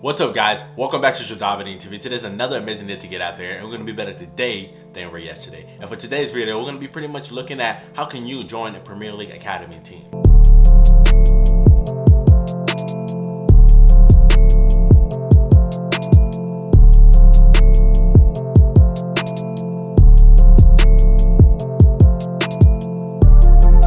What's up, guys? Welcome back to JodabeniTV. Today's another amazing day to get out there, and we're going to be better today than we were yesterday. And for today's video, we're going to be pretty much looking at how can you join a Premier League Academy team.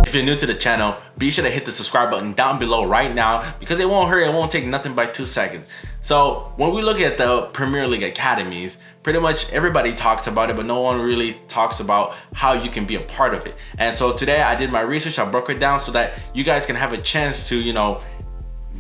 If you're new to the channel, be sure to hit the subscribe button down below right now because it won't hurt, it won't take nothing but 2 seconds. So when we look at the Premier League academies, pretty much everybody talks about it, but no one really talks about how you can be a part of it. And so today I did my research, I broke it down so that you guys can have a chance to,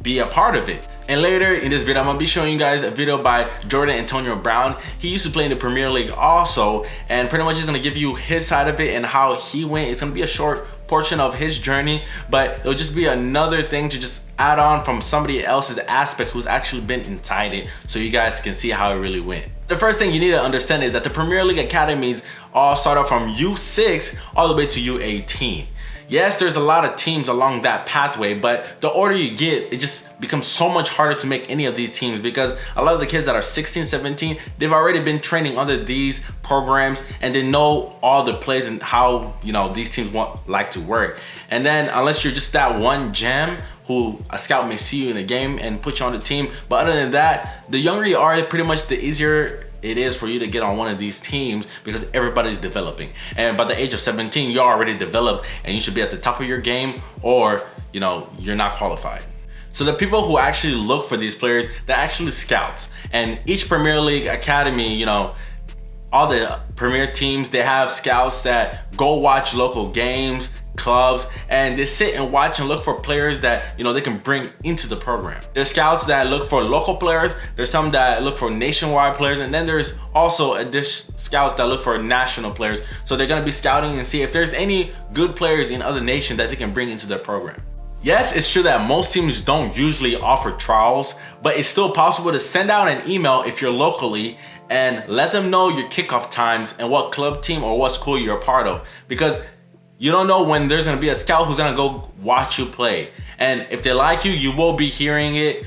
be a part of it. And later in this video, I'm gonna be showing you guys a video by Jordan Brown. He used to play in the Premier League also, and pretty much he's gonna give you his side of it and how he went. It's gonna be a short portion of his journey, but it'll just be another thing to just add on from somebody else's aspect who's actually been inside it, so you guys can see how it really went. The first thing you need to understand is that the Premier League academies all start off from U6 all the way to U18. Yes, there's a lot of teams along that pathway, but the older you get, it just becomes so much harder to make any of these teams because a lot of the kids that are 16, 17, they've already been training under these programs and they know all the plays and how, these teams like to work. And then unless you're just that one gem who a scout may see you in a game and put you on the team, but other than that, the younger you are, pretty much the easier it is for you to get on one of these teams because everybody's developing. And by the age of 17, you're already developed and you should be at the top of your game, or you're not qualified. So the people who actually look for these players, they're actually scouts. And each Premier League academy, all the premier teams, they have scouts that go watch local games, clubs, and they sit and watch and look for players that they can bring into the program. There's scouts that look for local players, there's some that look for nationwide players, and then there's also scouts that look for national players. So they're going to be scouting and see if there's any good players in other nations that they can bring into their program. Yes, it's true that most teams don't usually offer trials, but it's still possible to send out an email if you're locally and let them know your kickoff times and what club, team, or what school you're a part of, because you don't know when there's gonna be a scout who's gonna go watch you play. And if they like you, you will be hearing it.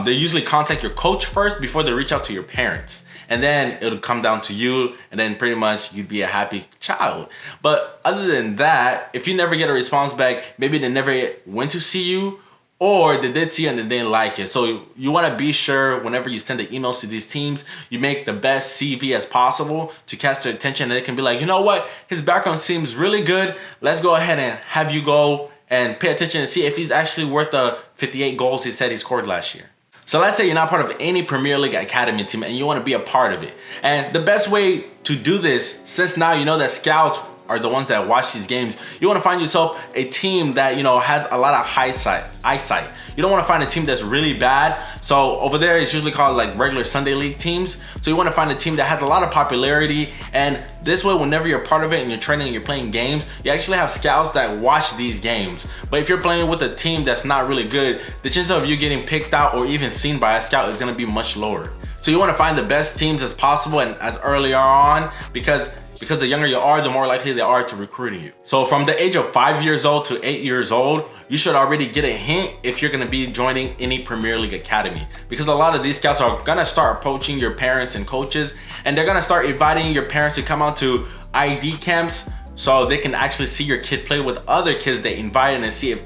They usually contact your coach first before they reach out to your parents. And then it'll come down to you, and then pretty much you'd be a happy child. But other than that, if you never get a response back, maybe they never went to see you, or they did see you and they didn't like it. So you wanna be sure whenever you send the emails to these teams, you make the best CV as possible to catch their attention, and it can be like, you know what, his background seems really good. Let's go ahead and have you go and pay attention and see if he's actually worth the 58 goals he said he scored last year. So let's say you're not part of any Premier League Academy team and you wanna be a part of it. And the best way to do this, since now you know that scouts are the ones that watch these games, you want to find yourself a team that has a lot of eyesight. You don't want to find a team that's really bad. So over there it's usually called like regular Sunday league teams. So you want to find a team that has a lot of popularity, and this way whenever you're part of it and you're training and you're playing games, you actually have scouts that watch these games. But if you're playing with a team that's not really good, the chance of you getting picked out or even seen by a scout is going to be much lower. So you want to find the best teams as possible and as earlier on, because the younger you are, the more likely they are to recruiting you. So from the age of 5 years old to 8 years old, you should already get a hint if you're gonna be joining any Premier League Academy, because a lot of these scouts are gonna start approaching your parents and coaches, and they're gonna start inviting your parents to come out to ID camps so they can actually see your kid play with other kids they invited and see if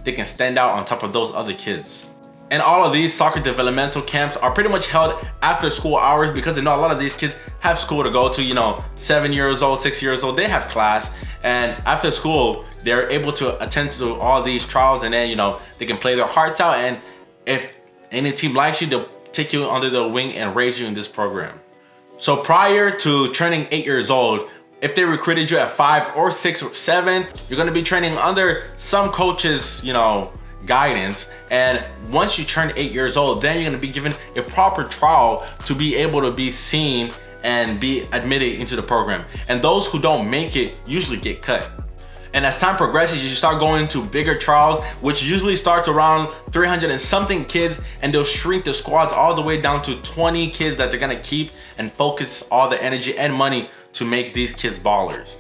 they can stand out on top of those other kids. And all of these soccer developmental camps are pretty much held after school hours because they know a lot of these kids have school to go to, 7 years old, 6 years old, they have class. And after school, they're able to attend to all these trials, and then, they can play their hearts out. And if any team likes you, they'll take you under their wing and raise you in this program. So prior to turning 8 years old, if they recruited you at 5 or 6 or 7, you're gonna be training under some coaches, guidance. And once you turn 8 years old, then you're going to be given a proper trial to be able to be seen and be admitted into the program. And those who don't make it usually get cut. And as time progresses, you start going to bigger trials, which usually starts around 300 and something kids, and they'll shrink the squads all the way down to 20 kids that they're going to keep and focus all the energy and money to make these kids ballers.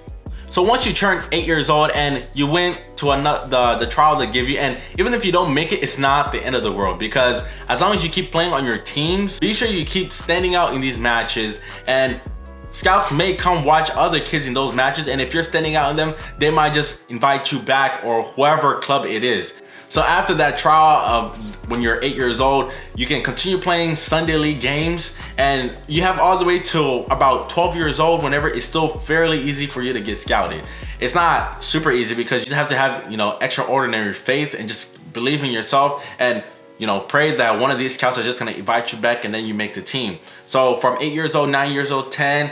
So once you turn 8 years old and you went to the trial they give you, and even if you don't make it, it's not the end of the world, because as long as you keep playing on your teams, be sure you keep standing out in these matches, and scouts may come watch other kids in those matches, and if you're standing out in them, they might just invite you back, or whoever club it is. So after that trial of when you're 8 years old, you can continue playing Sunday League games, and you have all the way till about 12 years old, whenever it's still fairly easy for you to get scouted. It's not super easy because you have to have, you know, extraordinary faith and just believe in yourself, and you know, pray that one of these scouts are just gonna invite you back and then you make the team. So from 8 years old, 9 years old, 10,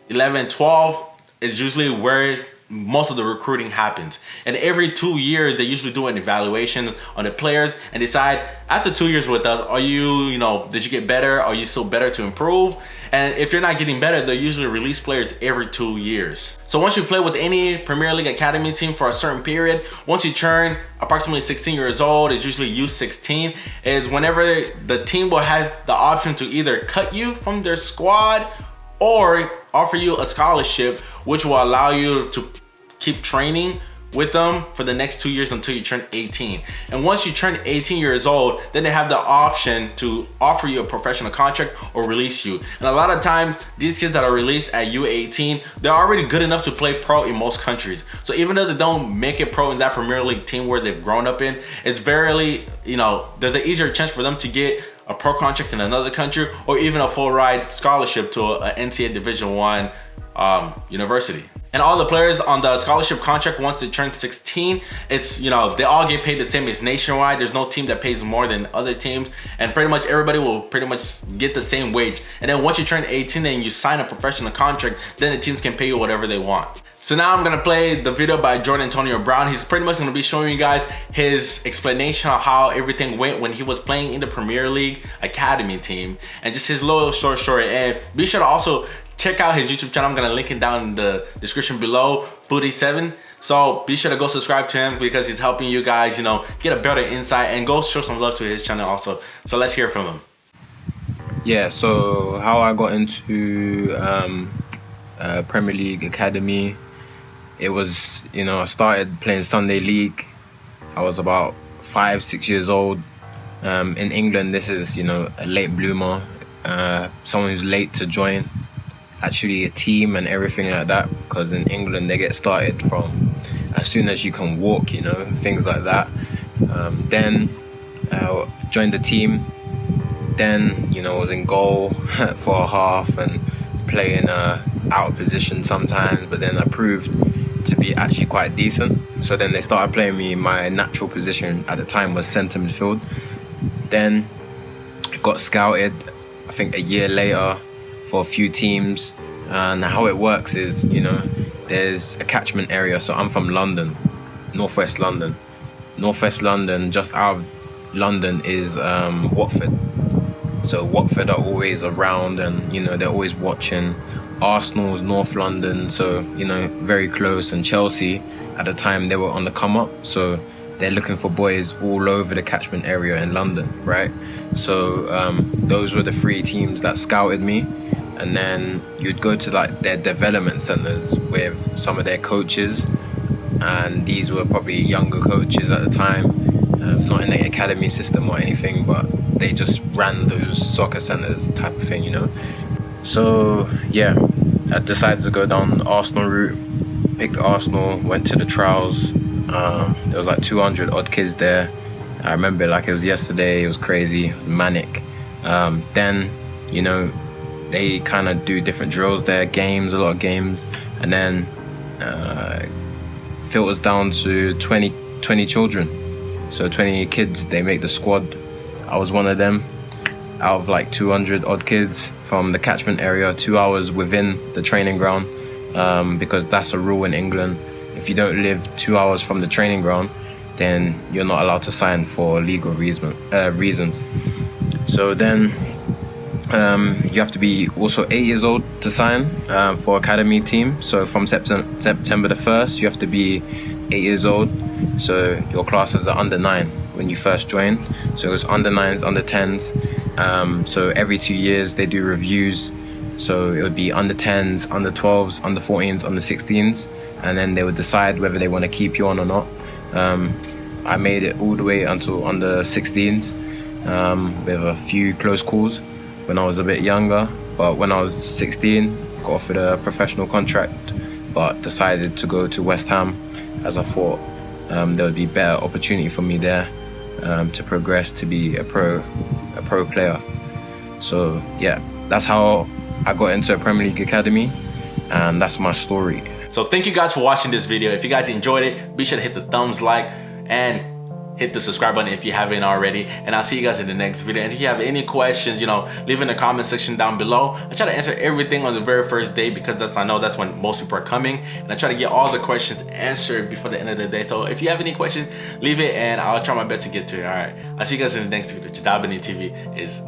11, 12 is usually where most of the recruiting happens. And every 2 years, they usually do an evaluation on the players and decide, after 2 years with us, are you know, did you get better? Are you still better to improve? And if you're not getting better, they usually release players every 2 years. So once you play with any Premier League Academy team for a certain period, once you turn approximately 16 years old, it's usually U16, is whenever the team will have the option to either cut you from their squad or offer you a scholarship, which will allow you to keep training with them for the next 2 years until you turn 18. And once you turn 18 years old, then they have the option to offer you a professional contract or release you. And a lot of times, these kids that are released at U18, they're already good enough to play pro in most countries. So even though they don't make it pro in that Premier League team where they've grown up in, it's very, you know, there's an easier chance for them to get a pro contract in another country, or even a full ride scholarship to a NCAA Division I university. And all the players on the scholarship contract, once they turn 16, it's, you know, they all get paid the same. It's nationwide. There's no team that pays more than other teams, and pretty much everybody will pretty much get the same wage. And then once you turn 18 and you sign a professional contract, then the teams can pay you whatever they want. So now I'm gonna play the video by Jordan Antonio Brown. He's pretty much gonna be showing you guys his explanation of how everything went when he was playing in the Premier League Academy team, and just his little short story. And be sure to also check out his YouTube channel. I'm gonna link it down in the description below, Booty7. So be sure to go subscribe to him, because he's helping you guys, you know, get a better insight, and go show some love to his channel also. So let's hear from him. Yeah, so how I got into Premier League Academy, it was, you know, I started playing Sunday League. I was about 5, 6 years old. In England, this is, you know, a late bloomer, someone who's late to join actually a team and everything like that, because in England they get started from as soon as you can walk, you know, things like that. Then joined the team, then, you know, was in goal for a half and playing out of position sometimes, but then I proved to be actually quite decent. So then they started playing me, my natural position at the time was centre midfield. Then got scouted, I think a year later, for a few teams. And how it works is, you know, there's a catchment area. So I'm from London, northwest London. Northwest London, just out of London is Watford. So Watford are always around, and, you know, they're always watching. Arsenal's North London, so, you know, very close. And Chelsea, at the time, they were on the come up, so they're looking for boys all over the catchment area in London, right? So those were the 3 teams that scouted me. And then you'd go to like their development centers with some of their coaches, and these were probably younger coaches at the time, not in the academy system or anything, but they just ran those soccer centers type of thing, you know. So yeah, I decided to go down the Arsenal route, picked Arsenal, went to the trials. There was like 200 odd kids there. I remember like it was yesterday. It was crazy, it was manic. Then, you know, they kind of do different drills there, games, a lot of games, and then filters down to 20 children. So 20 kids, they make the squad. I was one of them, out of like 200 odd kids from the catchment area, 2 hours within the training ground, because that's a rule in England. If you don't live 2 hours from the training ground, then you're not allowed to sign for legal reasons. So then you have to be also 8 years old to sign for academy team. So from September the 1st, you have to be 8 years old. So your classes are under 9 when you first join. So it was under 9s, under 10s. So every 2 years they do reviews. So it would be under 10s, under 12s, under 14s, under 16s, and then they would decide whether they want to keep you on or not. I made it all the way until under 16s with a few close calls when I was a bit younger. But when I was 16, got offered a professional contract, but decided to go to West Ham as I thought there would be better opportunity for me there to progress to be a pro player. So yeah, that's how I got into a Premier League academy, and that's my story. So thank you guys for watching this video. If you guys enjoyed it, be sure to hit the thumbs like and hit the subscribe button if you haven't already. And I'll see you guys in the next video. And if you have any questions, you know, leave in the comment section down below. I try to answer everything on the very first day because I know that's when most people are coming. And I try to get all the questions answered before the end of the day. So if you have any questions, leave it and I'll try my best to get to it. All right. I'll see you guys in the next video. JodabeniTV is